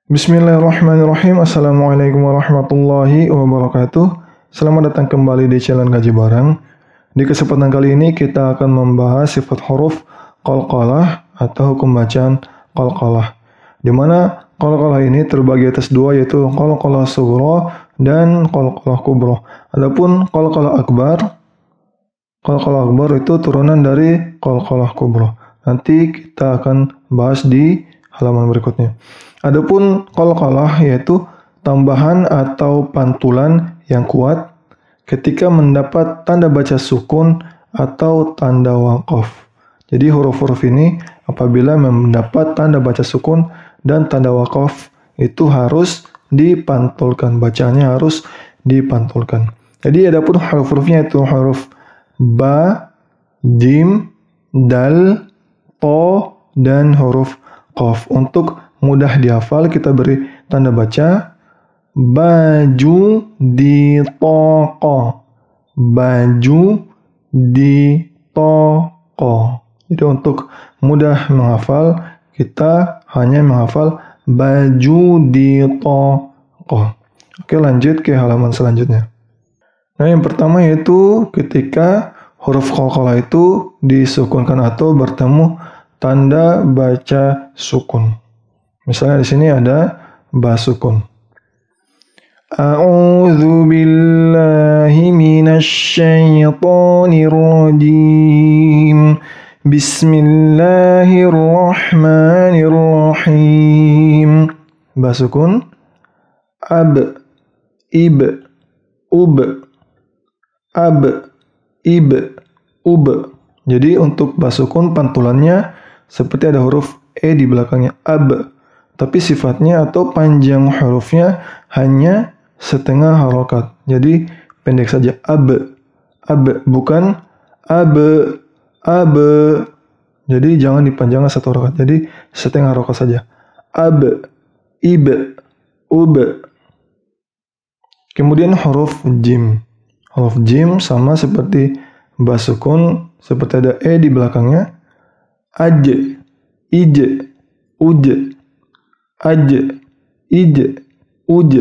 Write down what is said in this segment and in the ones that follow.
Bismillahirrahmanirrahim. Assalamualaikum warahmatullahi wabarakatuh. Selamat datang kembali di channel Ngaji Bareng. Di kesempatan kali ini kita akan membahas sifat huruf qalqalah atau hukum bacaan qalqalah. Di mana qalqalah ini terbagi atas dua, yaitu qalqalah sughra dan qalqalah kubra. Adapun qalqalah akbar itu turunan dari qalqalah kubra. Nanti kita akan bahas di halaman berikutnya. Adapun qalqalah yaitu tambahan atau pantulan yang kuat ketika mendapat tanda baca sukun atau tanda waqaf. Jadi huruf-huruf ini apabila mendapat tanda baca sukun dan tanda waqaf itu harus dipantulkan, bacaannya harus dipantulkan. Jadi adapun huruf-hurufnya itu huruf ba, jim, dal, to, dan huruf qaf. Untuk mudah dihafal kita beri tanda baca baju di toko, baju di toko. Jadi untuk mudah menghafal kita hanya menghafal baju di toko. Oke, lanjut ke halaman selanjutnya. Nah, yang pertama yaitu ketika huruf qalqalah itu disukunkan atau bertemu tanda baca sukun. Misalnya di sini ada ba sukun. A'udzu billahi minasy syaithanir rajim. Bismillahirrahmanirrahim. Ba sukun, ab, ib, ub, ab, ib, ub. Jadi untuk ba sukun pantulannya seperti ada huruf e di belakangnya, ab. Tapi sifatnya atau panjang hurufnya hanya setengah harokat. Jadi pendek saja, ab, ab, bukan ab, ab. Jadi jangan dipanjangkan satu harokat. Jadi setengah harokat saja. Ab, ib, ub. Kemudian huruf jim. Huruf jim sama seperti ba sukun, seperti ada e di belakangnya. Aj, ij, uj, aj, ij, uj.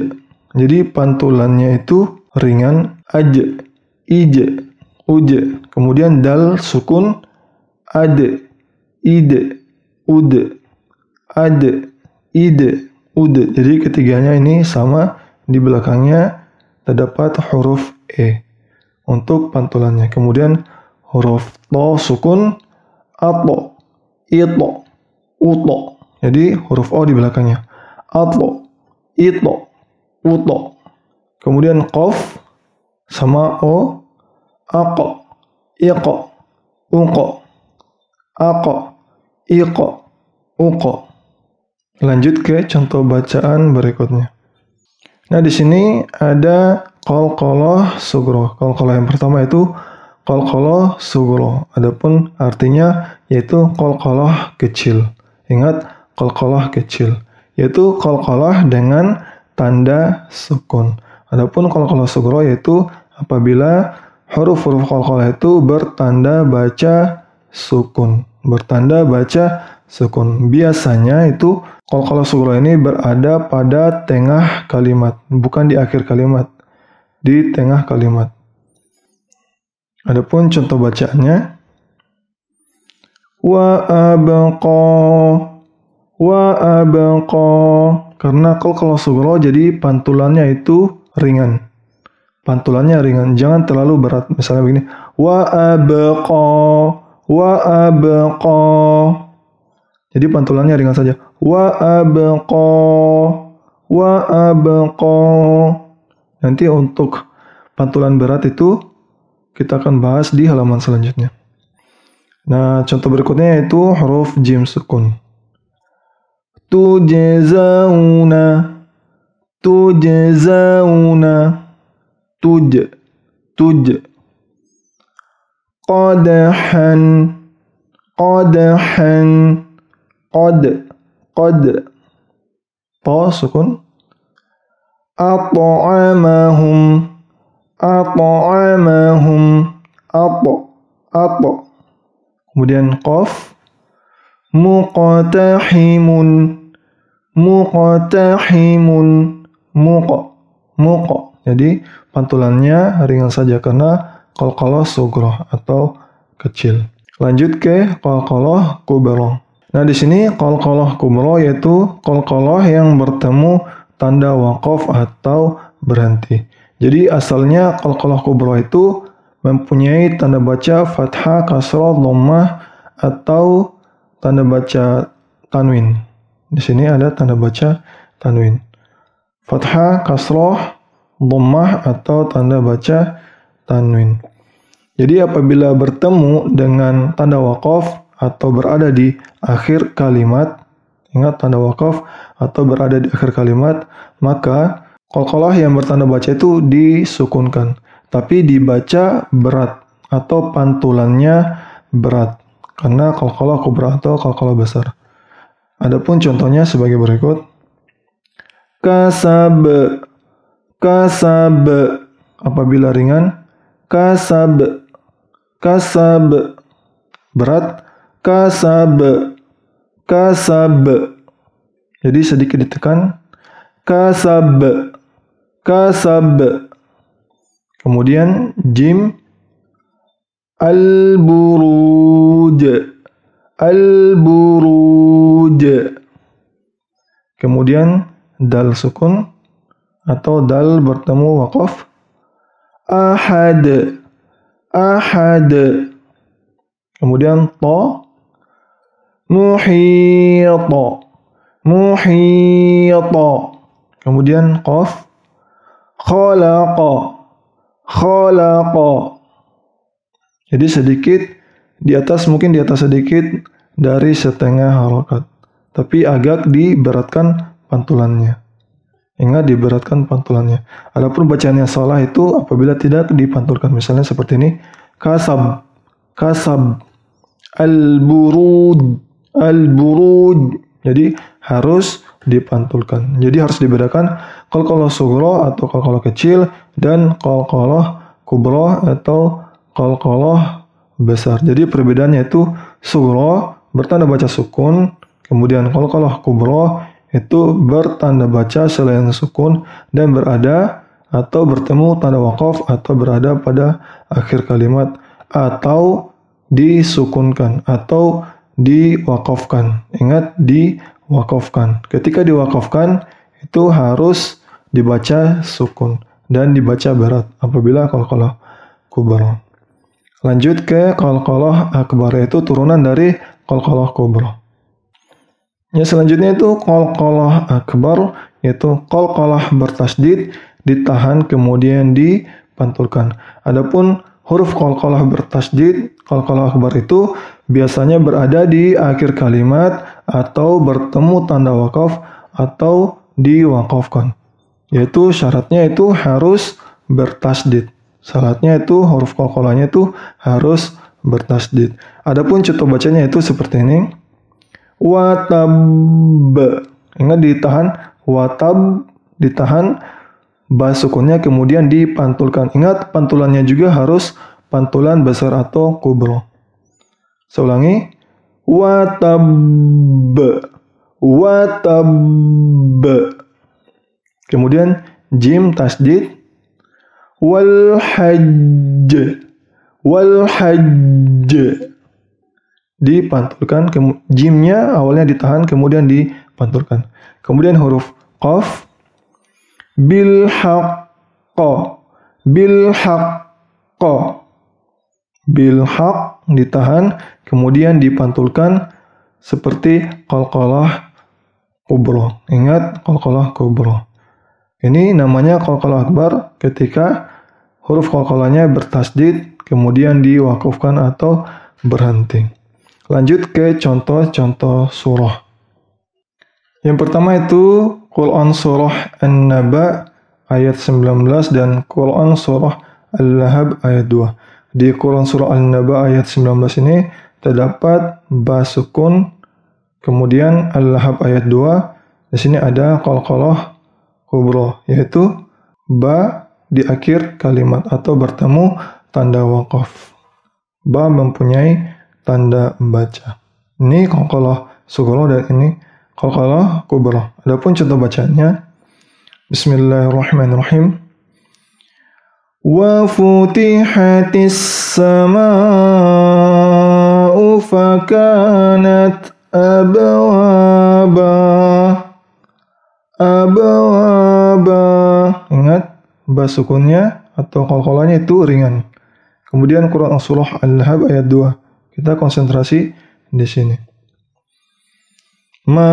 Jadi pantulannya itu ringan, aj, ij, uj. Kemudian dal sukun, ad, id, ud, ad, id, ud. Jadi ketiganya ini sama, di belakangnya terdapat huruf e untuk pantulannya. Kemudian huruf to sukun, ato, ito, uto. Jadi huruf o di belakangnya. Ato, ito, uto. Kemudian qaf sama o, ako, iko, uko, ako, iko, uko. Lanjut ke contoh bacaan berikutnya. Nah, di sini ada qalqalah sughra. Qalqalah yang pertama itu qalqalah sughra. Adapun artinya yaitu qalqalah kecil. Ingat, qalqalah kecil, yaitu qalqalah dengan tanda sukun. Adapun qalqalah sughra yaitu apabila huruf-huruf qalqalah itu bertanda baca sukun. Bertanda baca sukun. Biasanya itu qalqalah sughra ini berada pada tengah kalimat, bukan di akhir kalimat, di tengah kalimat. Adapun contoh bacaannya wa abqa. Karena qalqalah sughra jadi pantulannya itu ringan. Pantulannya ringan, jangan terlalu berat. Misalnya begini, wa abqa. Jadi pantulannya ringan saja. Wa abqa. Nanti untuk pantulan berat itu kita akan bahas di halaman selanjutnya. Nah, contoh berikutnya yaitu huruf jim sukun. Tujzauna, tuj. Qadahan, qad. To sukun. At'amahum, ato. Kemudian qaf, muqtahimun, muqtahimun, muqa. Jadi pantulannya ringan saja karena qalqalah sughra atau kecil. Lanjut ke qalqalah kubra. Nah, di sini qalqalah kubra yaitu qalqalah yang bertemu tanda waqaf atau berhenti. Jadi asalnya qalqalah kubra itu mempunyai tanda baca fathah, kasrah, dhammah atau tanda baca tanwin. Di sini ada tanda baca tanwin. Fathah, kasrah, dhammah atau tanda baca tanwin. Jadi apabila bertemu dengan tanda waqaf atau berada di akhir kalimat, ingat tanda waqaf atau berada di akhir kalimat, maka qalqalah yang bertanda baca itu disukunkan, tapi dibaca berat atau pantulannya berat karena qalqalah kubra atau qalqalah besar. Adapun contohnya sebagai berikut. Kasab, kasab. Apabila ringan, kasab, kasab. Berat, kasab, kasab. Jadi sedikit ditekan, kasab, kasab. Kemudian jim, al-buruj, al-buruj. Kemudian dal sukun atau dal bertemu waqaf, ahad, ahad. Kemudian ta, muhita, muhita. Kemudian qaf, khalaqa, khalaqa. Jadi sedikit di atas, mungkin di atas sedikit dari setengah harokat, tapi agak diberatkan pantulannya. Ingat, diberatkan pantulannya. Adapun bacaan yang salah itu apabila tidak dipantulkan. Misalnya seperti ini, kasab, kasab, al-buruj, al-buruj. Jadi harus dipantulkan. Jadi harus dibedakan qalqalah sughra atau qalqalah kecil dan qalqalah kubra atau qalqalah besar. Jadi perbedaannya itu sughra bertanda baca sukun, kemudian qalqalah kubra itu bertanda baca selain sukun dan berada atau bertemu tanda waqaf atau berada pada akhir kalimat atau disukunkan atau diwaqafkan. Ingat, diwaqafkan. Ketika diwaqafkan itu harus dibaca sukun dan dibaca berat apabila qalqalah kubra. Lanjut ke qalqalah akbar, yaitu turunan dari qalqalah kubra. Yang selanjutnya itu qalqalah akbar, yaitu qalqalah bertasydid, ditahan kemudian dipantulkan. Adapun huruf qalqalah bertasydid, qalqalah akbar itu biasanya berada di akhir kalimat atau bertemu tanda waqaf atau diwaqafkan. Yaitu syaratnya itu harus bertasydid. Syaratnya itu huruf qalqalahnya itu harus bertasydid. Adapun contoh bacanya itu seperti ini. Watab, ingat ditahan, watab ditahan, ba sukunnya kemudian dipantulkan. Ingat, pantulannya juga harus pantulan besar atau kubra. Saya ulangi, watab, watab. Kemudian jim tasydid, wal hajj, wal hajj. Dipantulkan, jimnya awalnya ditahan kemudian dipantulkan. Kemudian huruf qaf, bil haqqa, bil haqqa. Bil haq ditahan kemudian dipantulkan seperti qalqalah kubra. Ingat, qalqalah kubra. Ini namanya qalqalah akbar ketika huruf qalqalahnya bertasydid kemudian diwaqafkan atau berhenti. Lanjut ke contoh-contoh surah. Yang pertama itu Quran surah An-Naba ayat 19 dan Quran surah Al-Lahab ayat 2. Di Quran surah An-Naba ayat 19 ini terdapat ba sukun, kemudian Al-Lahab ayat 2. Di sini ada qalqalah kubra, yaitu ba di akhir kalimat atau bertemu tanda waqaf. Ba mempunyai tanda baca. Ini qalqalah sughra dan ini qalqalah kubra. Adapun contoh bacaannya, Bismillahirrahmanirrahim. Wa futihatis sama'u fakanat abwaba. Ingat, ba sukunnya atau qalqalahnya itu ringan. Kemudian Quran surah Al-Lahab ayat 2. Kita konsentrasi di sini. Ma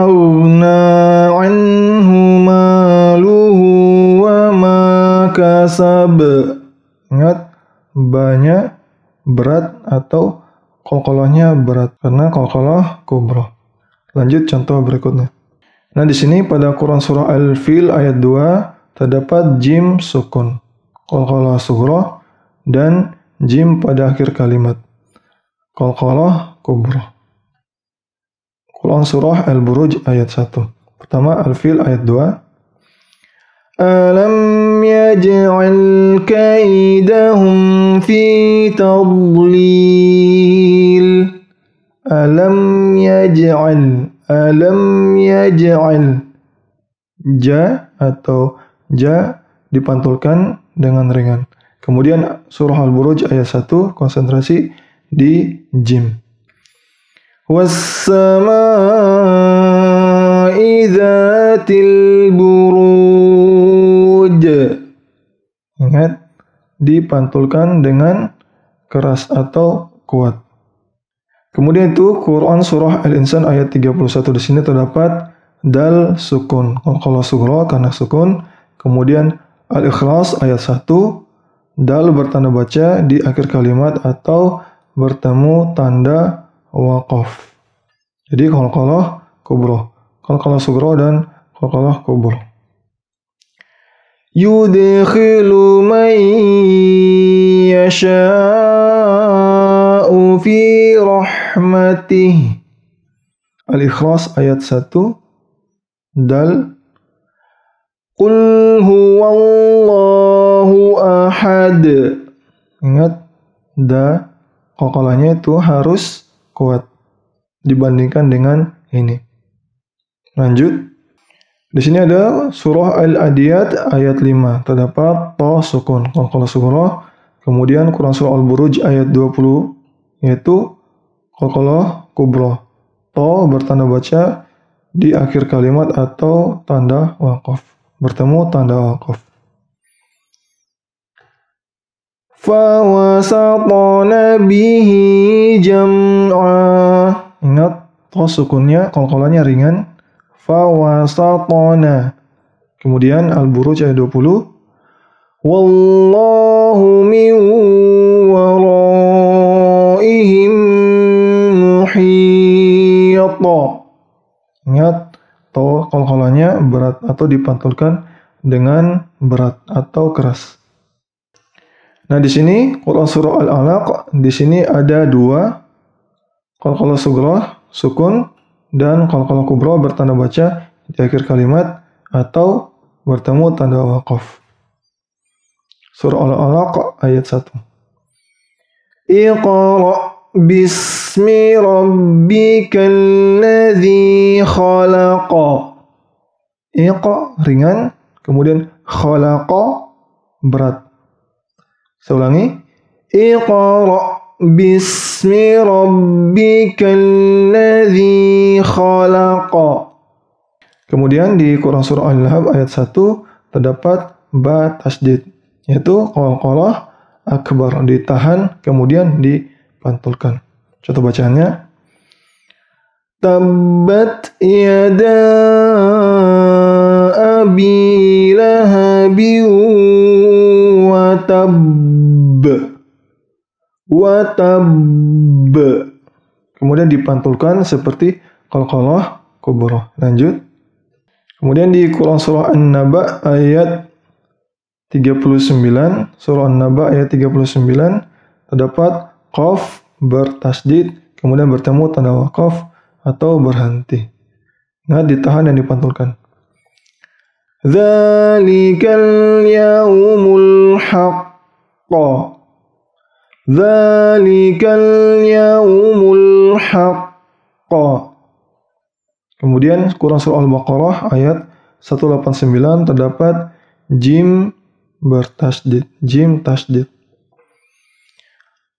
aghna anhu maluhu wa ma kasab. Ingat, banyak berat atau qalqalahnya berat karena qalqalah kubra. Lanjut contoh berikutnya. Nah, di sini pada Quran surah Al-Fil ayat 2 terdapat jim sukun, qalqalah sughra, dan jim pada akhir kalimat, qalqalah kubra. Quran surah Al-Buruj ayat 1. Pertama Al-Fil ayat 2. Alam yaj'al kaidahum fi tadlil. Alam yaj'al. Ja atau ja dipantulkan dengan ringan. Kemudian surah Al-Buruj ayat 1 konsentrasi di jim. Was-sama'i dzatil buruj. Ingat, dipantulkan dengan keras atau kuat. Kemudian itu Quran surah Al-Insan ayat 31. Di sini terdapat dal sukun, qalqalah sughra karena sukun. Kemudian Al-Ikhlas ayat 1, dal bertanda baca di akhir kalimat atau bertemu tanda waqaf. Jadi qalqalah kubra, qalqalah sughra dan qalqalah kubra. Yudkhilu man yasha'u fi rahmatih. Al-Ikhlas ayat 1, dal. Qul huwallahu ahad. Ingat, da qalqalahnya itu harus kuat dibandingkan dengan ini. Lanjut. Di sini ada surah Al-Adiyat ayat 5. Terdapat ta sukun, qalqalah sughra. Kemudian Quran surah Al-Buruj ayat 20 yaitu qalqalah kubra. Ta bertanda baca di akhir kalimat atau tanda waqaf. Bertemu tanda waqaf. Fa wasatna bihi jam'a. Ingat, ta sukunnya, qalqalahnya ringan. Fa wasatna. Kemudian Al-Buruj ayat 20. Wallahu min waraihim muhit. Ingat, ta qalqalahnya berat atau dipantulkan dengan berat atau keras. Nah, di sini Quran surah Al-Alaq, di sini ada dua, qalqalah sughra sukun dan qalqalah kubra bertanda baca di akhir kalimat atau bertemu tanda waqaf. Surah Al-Alaq ayat 1. Iqra bismi rabbikal ladzi khalaqa. Iqra ringan, kemudian khalaqa berat. Saya ulangi. Iqra bismi rabbikal ladzi khalaqa. Kemudian di Quran surah Al-Lahab ayat 1 terdapat ba tasdid, yaitu qalqalah akbar, ditahan kemudian dipantulkan. Contoh bacaannya. Tabbat yada abi lahabin wa tabb. Kemudian dipantulkan seperti qalqalah kubra. Lanjut. Kemudian di Quran surah An-Naba ayat 39, surah An-Naba ayat 39 terdapat qaf bertasdid kemudian bertemu tanda waqaf atau berhenti. Nah, ditahan dan dipantulkan. Dzalikal yaumul haqq. Dzalikal yaumul haqq. Kemudian Quran surah Al-Baqarah ayat 189 terdapat jim bertasdid, jim tasdid.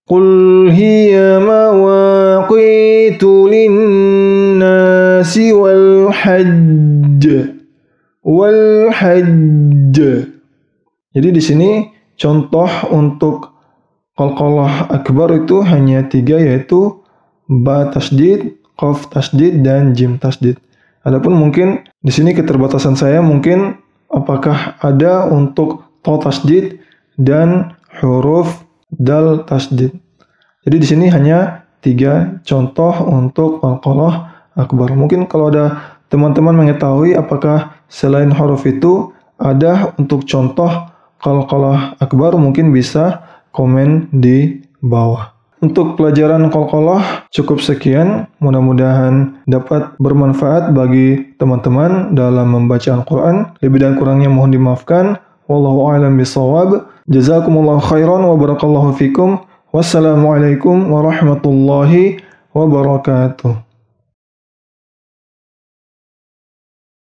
Qul hiya mawaqitu linnasi wal hajj. Jadi di sini contoh untuk qalqalah akbar itu hanya 3, yaitu ba tasdid, qaf tasdid, dan jim tasdid. Adapun mungkin di sini keterbatasan saya mungkin apakah ada untuk ta tasdid dan huruf dal tasdid. Jadi di sini hanya 3 contoh untuk qalqalah akbar. Mungkin kalau ada teman-teman mengetahui apakah selain huruf itu ada untuk contoh qalqalah akbar, mungkin bisa komen di bawah. Untuk pelajaran qalqalah cukup sekian. Mudah-mudahan dapat bermanfaat bagi teman-teman dalam membaca Al-Quran. Lebih dan kurangnya mohon dimaafkan. Wallahu a'lam bishawab. Jazakumullahu khairan wa barakallahu fikum. Wassalamualaikum warahmatullahi wabarakatuh.